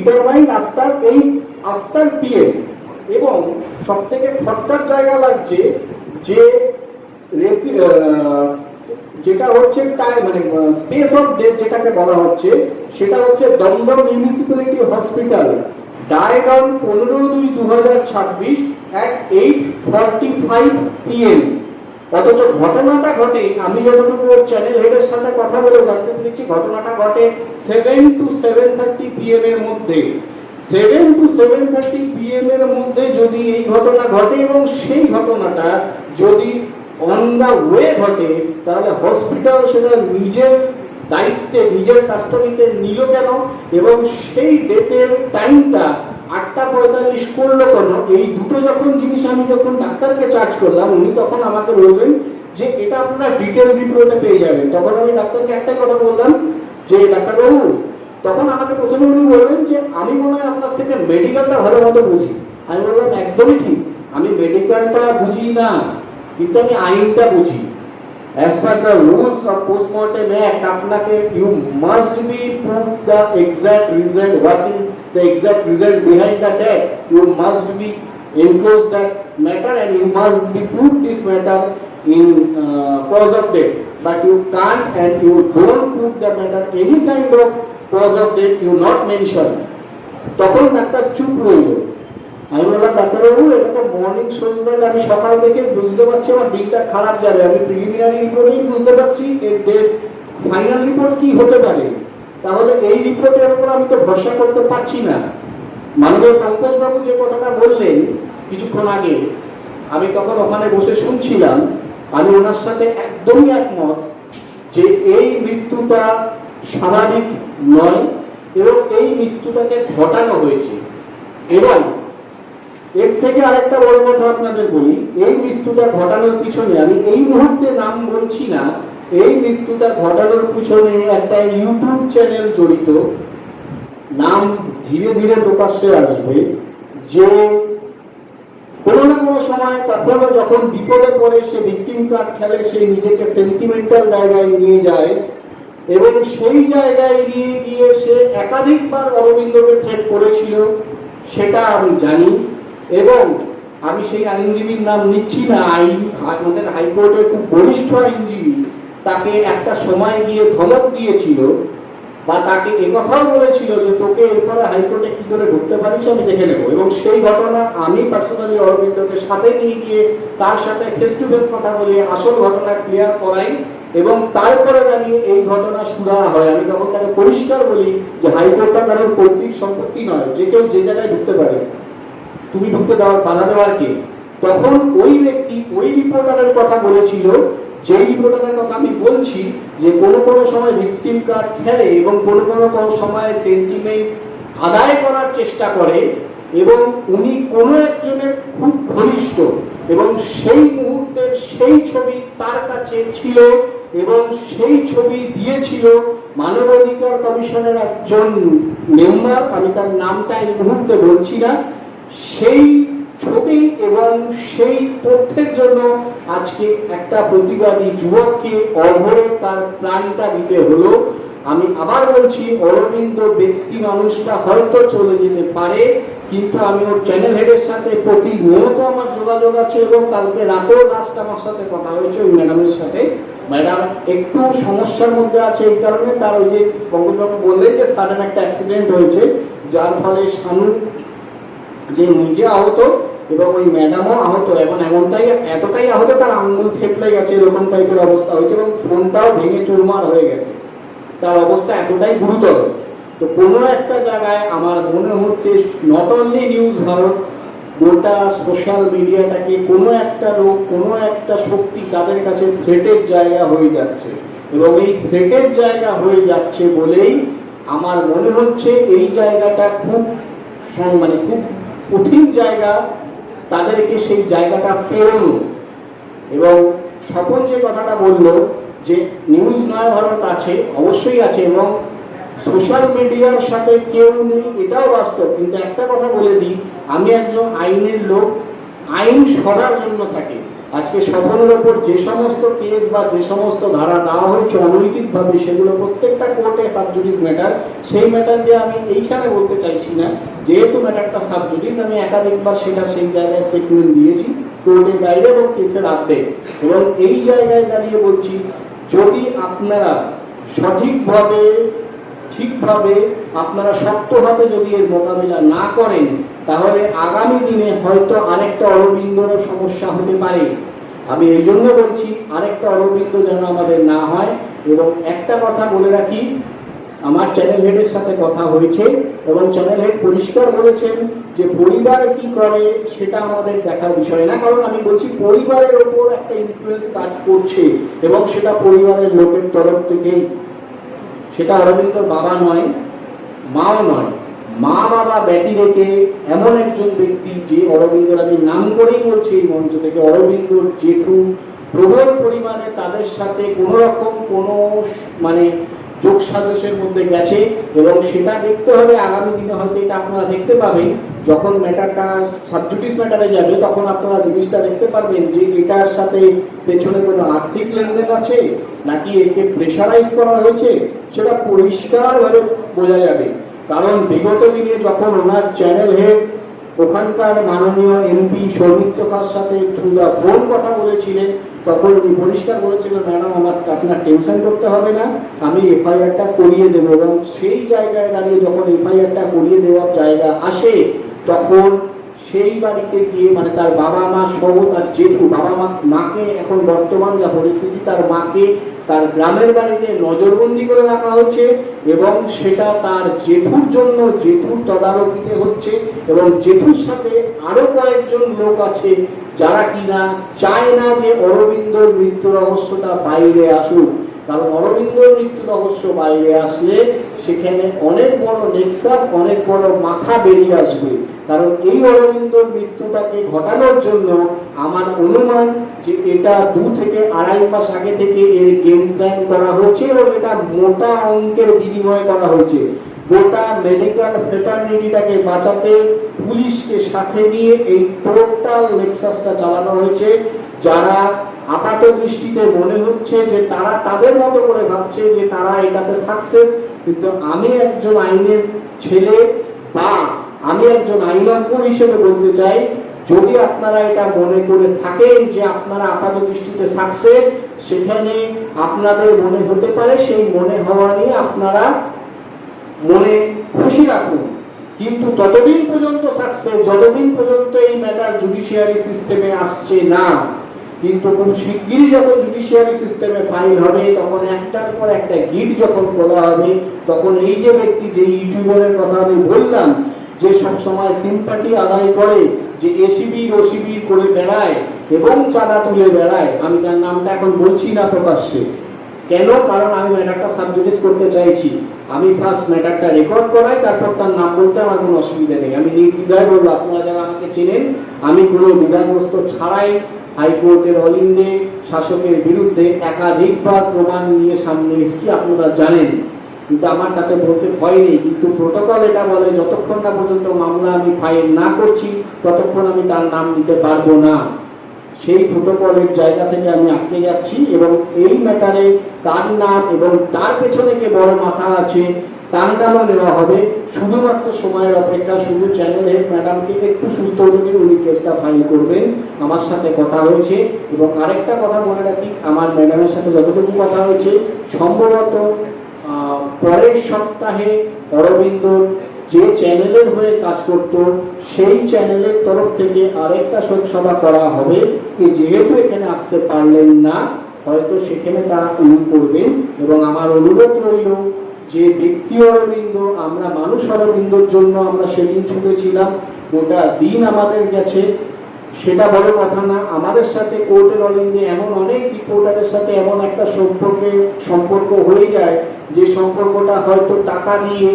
Determined after PM. এবং সব থেকে খটকার জায়গা লাগছে যে যেটা হচ্ছে মানে স্পেস অফ ডেথ যেটাকে বলা হচ্ছে, সেটা হচ্ছে Dum Dum municipality hospital, diagram 15/2/2026 at 8:45 PM। অথচ ঘটনাটা ঘটে, আমি যতটুকু চ্যানেল হেডের সাথে কথা বলে জানতে পেরেছি, ঘটনাটা ঘটে 7 to 7:30 PM এর মধ্যে। 7 to 7:30 PM এর মধ্যে যদি এই ঘটনা ঘটে এবং সেই ঘটনাটা যদি অন দা ওয়ে ঘটে, তাহলে হসপিটাল সেটা নিজের দায়িত্বে নিজের কাস্টডিতে নিল কেন, এবং সেই ডেটের টাইমটা 8:45 করলো কেন? এই দুটো যখন জিনিস আমি যখন ডাক্তারকে চার্জ করলাম, উনি তখন আমাকে বলবেন যে এটা আপনারা ডিটেল রিপোর্টে পেয়ে যাবেন। তখন আমি ডাক্তারকে একটাই কথা বললাম যে ডাক্তারবাবু, তখন আমাকে প্রথমে উনি বললেন যে আমি মনে হয় আপনার থেকে মেডিকেলটা ভালো মতো বুঝি। আমি বললাম একদমই ঠিক, আমি মেডিকেলটা বুঝি না, কিন্তু আমি আইনটা বুঝি। As per the rules of postmortem act, আপনাকে you must be prove the exact reason, what is the exact reason behind the death. You must be enclose that matter and you must be prove this matter in cause of death. But you can't and you don't prove the matter any kind of cause of death you not mention. তখন doctor চুপ রইল। আমি বললাম ডাক্তারবাবু, এটা তো morning soldier, আমি সকাল থেকে বুঝতে পারছি আমার দিকটা খারাপ যাবে, আমি প্রিলিমিনারি রিপোর্টেই বুঝতে পারছি এর ফাইনাল রিপোর্ট কি হতে পারে, তাহলে এই রিপোর্টের উপর আমি তো ভরসা করতে পারছি না। মাননীয় পঙ্কজবাবু যে কথাটা বললেন কিছুক্ষণ আগে, আমি তখন ওখানে বসে শুনছিলাম, আমি ওনার সাথে একদমই একমত যে এই মৃত্যুটা স্বাভাবিক নয় এবং এই মৃত্যুটাকে ঘটানো হয়েছে। এবং এর থেকে আরেকটা বড় কথা আপনাদের বলি, এই মৃত্যুটা ঘটানোর পিছনে, আমি এই মুহূর্তে নাম বলছি না, এই মৃত্যুটা ঘটানোর পিছনে একটা ইউটিউব চ্যানেল জড়িত, নাম ধীরে ধীরে প্রকাশ্যে আসবে, যে কোনো না কোনো সময় কখনো যখন বিপদে পড়ে সে ভিকটিম কার্ড খেলে, সে নিজেকে সেন্টিমেন্টাল জায়গায় নিয়ে যায় এবং সেই জায়গায় নিয়ে গিয়ে সে একাধিকবার অরবিন্দকে থ্রেট করেছিল, সেটা আমি জানি। এবং আমি সেই আইনজীবীর নাম নিচ্ছি না, আমাদের হাইকোর্টের খুব বরিষ্ঠ আইনজীবী তাকে একটা সময় গিয়ে ধমক দিয়েছিল বা তাকে একথাও বলেছিল যে তোকে এরপরে হাইকোর্টে কি করে ঢুকতে পারিস আমি দেখে নেব। এবং সেই ঘটনা আমি পার্সোনালি অরবিন্দকে সাথে নিয়ে গিয়ে তার সাথে ফেস টু ফেস কথা বলে আসল ঘটনা ক্লিয়ার করাই এবং তারপরে দাঁড়িয়ে এই ঘটনা সুরাহা হয়। আমি তখন তাকে পরিষ্কার বলি যে হাইকোর্টটা কারোর পৈতৃক সম্পত্তি নয়, যে কেউ যে জায়গায় ঢুকতে পারে, তুমি ঢুকতে দেওয়ার বাধা দেওয়ার কে? তখন ওই ব্যক্তি ওই রিপোর্টারের কথা বলেছিল, যেই রিপোর্টারের কথা আমি বলছি, যে কোনো কোনো সময় ভিকটিম কার্ড খেলে এবং কোনো কোনো সময় সেন্টিমেন্ট আদায় করার চেষ্টা করে এবং উনি কোনো একজনের খুব ঘনিষ্ঠ এবং সেই মুহূর্তের সেই ছবি তার কাছে ছিল এবং সেই ছবি দিয়েছিল মানবাধিকার কমিশনের একজন মেম্বার, আমি তার নামটা এই মুহূর্তে বলছি না। সেই ছবি এবং সেই তথ্যের জন্য আজকে একটা প্রতিবাদী যুবককে অঘরে তার প্রাণটা দিতে হলো। আমি আবার বলছি, অরবিন্দ ব্যক্তি মানুষটা হয়তো চলে যেতে পারে, কিন্তু আমি ওর চ্যানেল হেডের সাথে প্রতিনিয়ত আমার যোগাযোগ আছে এবং কালকে রাতেও লাস্ট আমার সাথে কথা হয়েছে ওই ম্যাডামের সাথে। ম্যাডাম একটু সমস্যার মধ্যে আছে, এই কারণে তার ওই যে পঙ্কজবাবু বললেন যে সাডেন একটা অ্যাক্সিডেন্ট হয়েছে, যার ফলে শানু যে নিজে আহত এবং ওই ম্যাডামও আহত, এবং এতটাই আহত তার আঙ্গুল থেতলে গেছে, এরকম টাইপের অবস্থা হয়েছে এবং ফোনটাও ভেঙে চুরমার হয়ে গেছে, তার অবস্থা এতটাই গুরুতর। তো কোনো একটা জায়গায় আমার মনে হচ্ছে নট অনলি নিউজ ভারত, গোটা সোশ্যাল মিডিয়াটাকে কোনো একটা লোক, কোনো একটা শক্তি তাদের কাছে থ্রেটের জায়গা হয়ে যাচ্ছে এবং এই থ্রেটের জায়গা হয়ে যাচ্ছে বলেই আমার মনে হচ্ছে এই জায়গাটা খুব খুব কঠিন জায়গা তাদেরকে সেই জায়গাটা পেরোনো। এবং স্বপন যে কথাটা বললো যে নিউজ নয় ভারত আছে, অবশ্যই আছে এবং সোশ্যাল মিডিয়ার সাথে কেউ নেই, এটাও বাস্তব। কিন্তু একটা কথা বলে দিই, আমি একজন আইনের লোক, আইন সরার জন্য থাকে, আজকে স্বপনের ওপর যে সমস্ত কেস বা যে সমস্ত ধারা দেওয়া হয়েছে অনৈতিকভাবে, সেগুলো প্রত্যেকটা কোর্টে সাবজুডিস ম্যাটার। সেই ম্যাটারকে আমি এইখানে বলতে চাইছি না, যেহেতু ম্যাটারটা সাবজুডিস, আমি একাধিকবার সেটা সেই জায়গায় স্টেটমেন্ট দিয়েছি কোর্টের বাইরে এবং কেসের আপডেট। এবং এই জায়গায় দাঁড়িয়ে বলছি, যদি আপনারা সঠিকভাবে ঠিকভাবে আপনারা শক্তভাবে যদি এর মোকাবিলা না করেন, তাহলে আগামী দিনে হয়তো আরেকটা অরবিন্দরও সমস্যা হতে পারে। আমি এই জন্য বলছি, আরেকটা অরবিন্দ যেন আমাদের না হয়। এবং একটা কথা বলে রাখি, আমার চ্যানেল হেডের সাথে কথা হয়েছে এবং চ্যানেল হেড পরিষ্কার বলেছেন যে পরিবার কি করে সেটা আমাদের দেখার বিষয় না। কারণ আমি বলছি, পরিবারের ওপর একটা ইনফ্লুয়েন্স কাজ করছে এবং সেটা পরিবারের লোকের তরফ থেকেই। সেটা অরবিন্দর বাবা নয়, মাও নয়। মা বাবা ব্যতি রেখে এমন একজন ব্যক্তি, যে অরবিন্দর, আমি নাম করেই বলছি এই মঞ্চ থেকে, অরবিন্দর জেঠু প্রবল পরিমাণে তাদের সাথে কোন রকম কোনো মানে যোগ সাজসের মধ্যে গেছে। এবং সেটা দেখতে হবে আগামী দিনে, হয়তো এটা আপনারা দেখতে পাবেন যখন ম্যাটারটা সাবজুডিস ম্যাটারে যাবে, তখন আপনারা জিনিসটা দেখতে পারবেন যে এটার সাথে পেছনে কোনো আর্থিক লেনদেন আছে নাকি একে প্রেশারাইজ করা হয়েছে, সেটা পরিষ্কারভাবে বোঝা যাবে। কারণ বিগত দিনে যখন ওনার চ্যানেল হেড ওখানকার মাননীয় এমপি সৌমিত্র খার সাথে ফোন কথা বলেছিলেন, তখন উনি পরিষ্কার বলেছিলেন, ম্যাডাম আপনার টেনশন করতে হবে না, আমি এফআইআরটা করিয়ে দেবো। এবং সেই জায়গায় দাঁড়িয়ে যখন এফআইআরটা করিয়ে দেওয়ার জায়গা আসে, তখন সেই বাড়িতে গিয়ে মানে তার বাবা মা সহ তার জেঠু, বাবা মাকে এখন বর্তমান যা পরিস্থিতি, তার মাকে তার গ্রামের বাড়িতে নজরবন্দি করে রাখা হচ্ছে এবং সেটা তার জেঠুর জন্য, জেঠুর তদারকিতে হচ্ছে। এবং জেঠুর সাথে আরো কয়েকজন লোক আছে যারা কিনা চায় না যে অরবিন্দর মৃত্যু রহস্যটা বাইরে আসুক। কারণ অরবিন্দর মৃত্যু রহস্য বাইরে আসলে সেখানে অনেক বড় নেক্সাস, অনেক বড় মাথা বেরিয়ে আসবে। কারণ এই অরবিন্দর মৃত্যুটাকে ঘটানোর জন্য আমার অনুমান যে এটা 2 থেকে 2.5 মাস আগে থেকে এর গেম প্ল্যান করা হয়েছে এবং এটা মোটা অঙ্কের বিনিময় করা হয়েছে। গোটা মেডিকেল ফ্রেটার্নিটিটাকে বাঁচাতে পুলিশকে সাথে নিয়ে এই টোটাল নেক্সাসটা চালানো হয়েছে। যারা আপাত দৃষ্টিতে মনে হচ্ছে যে তারা তাদের মতো করে ভাবছে যে তারা এটাতে সাকসেস, কিন্তু আমি একজন আইনের ছেলে বা আমি একজন আইনজ্ঞ হিসেবে বলতে চাই, যদি আপনারা এটা মনে করে থাকেন যে আপনারা আপাত দৃষ্টিতে সাকসেস, সেখানে আপনাদের মনে হতে পারে, সেই মনে হওয়া নিয়ে আপনারা মনে খুশি রাখুন। কিন্তু ততদিন পর্যন্ত সাকসেস, যতদিন পর্যন্ত এই ম্যাটার জুডিশিয়ারি সিস্টেমে আসছে না। কিন্তু খুব শিগগিরই যখন জুডিশিয়ারি সিস্টেমে ফাইল হবে, তখন একটার পর একটা গিট যখন খোলা হবে, তখন এই যে ব্যক্তি, যে ইউটিউবারের কথা আমি বললাম, যে সব সময় সিম্প্যাথি আদায় করে, যে এসিবি ওসিবি করে বেড়ায় এবং চাঁদা তুলে বেড়ায়, আমি তার নামটা এখন বলছি না প্রকাশ্যে। কেন? কারণ আমি ম্যাটারটা সাবজুডিস করতে চাইছি। আমি ফার্স্ট ম্যাটারটা রেকর্ড করাই, তারপর তার নাম বলতে আমার কোনো অসুবিধা নেই। আমি নির্দ্বিধায় বলবো, আপনারা যারা আমাকে চেনেন, আমি কোনো দ্বিধাগ্রস্ত ছাড়াই হাইকোর্টের অলিন্দে শাসকের বিরুদ্ধে একাধিকবার প্রমাণ নিয়ে সামনে এসেছি, আপনারা জানেন। কিন্তু আমার তাতে বলতে ভয় নেই। কিন্তু প্রোটোকল এটা বলে, যতক্ষণ না পর্যন্ত মামলা আমি ফাইল না করছি, ততক্ষণ আমি তার নাম নিতে পারবো না। সেই প্রোটোকলের জায়গা থেকে আমি আটকে যাচ্ছি এবং এই ম্যাটারে তার নাম এবং তার পেছনে কে বড় মাথা আছে তার নামও নেওয়া হবে। শুধুমাত্র সময়ের অপেক্ষা। শুধু চ্যানেলের ম্যাডামকে একটু সুস্থ হতে দিন, উনি কেসটা ফাইল করবেন। আমার সাথে কথা হয়েছে। এবং আরেকটা কথা বলে রাখি, আমার ম্যাডামের সাথে যতটুকু কথা হয়েছে, সম্ভবত পরের সপ্তাহে অরবিন্দ যে চ্যানেলের হয়ে কাজ করত, সেই চ্যানেলের তরফ থেকে আরেকটা শোকসভা করা হবে। যেহেতু এখানে আসতে পারলেন না, হয়তো সেখানে তারা করবেন। এবং আমার অনুরোধ রইল যে ব্যক্তি অরবিন্দ, আমরা মানুষ অরবিন্দর জন্য আমরা সেদিন ছুটেছিলাম, গোটা দিন আমাদের গেছে, সেটা বড় কথা না। আমাদের সাথে কোর্টের অলিন্দে এমন অনেক রিপোর্টারের সাথে এমন একটা সম্পর্ক হয়ে যায়, যে সম্পর্কটা হয়তো টাকা দিয়ে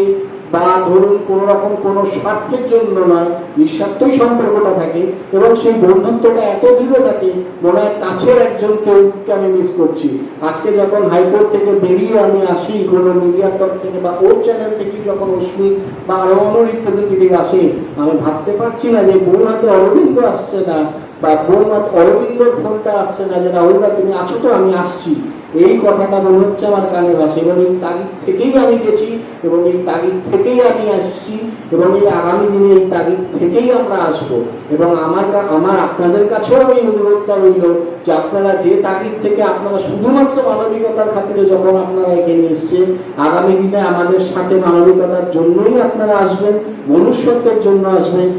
বা ধরুন কোন রকম কোন স্বার্থের জন্য নয়, নিঃস্বার্থই সম্পর্কটা থাকে। এবং সেই বন্ধুত্বটা এত দৃঢ় থাকে, মনে হয় কাছের একজন কেউকে আমি মিস করছি। আজকে যখন হাইকোর্ট থেকে বেরিয়ে আমি আসি, কোনো মিডিয়ার তরফ থেকে বা ওর চ্যানেল থেকে যখন অস্মিত বা আরো অন্য রিপ্রেজেন্টেটিভ আসে, আমি ভাবতে পারছি না যে বোন হাতে অরবিন্দ আসছে না, বা বোন অরবিন্দর ফোনটা আসছে না যে রাহুলদা তুমি আছো তো, আমি আসছি, এই কথাটা মনে হচ্ছে আমার কানে ভাসে। এবং এই তাগিদ থেকেই আমি গেছি এবং এই তাগিদ থেকেই আমি আসছি এবং এই আগামী দিনে এই তাগিদ থেকেই আমরা আসবো। এবং আমার আপনাদের কাছেও এই অনুরোধটা রইল যে আপনারা যে তাগিদ থেকে আপনারা শুধুমাত্র মানবিকতার খাতিরে যখন আপনারা এখানে এসছেন, আগামী দিনে আমাদের সাথে মানবিকতার জন্যই আপনারা আসবেন, মনুষ্যত্বের জন্য আসবেন।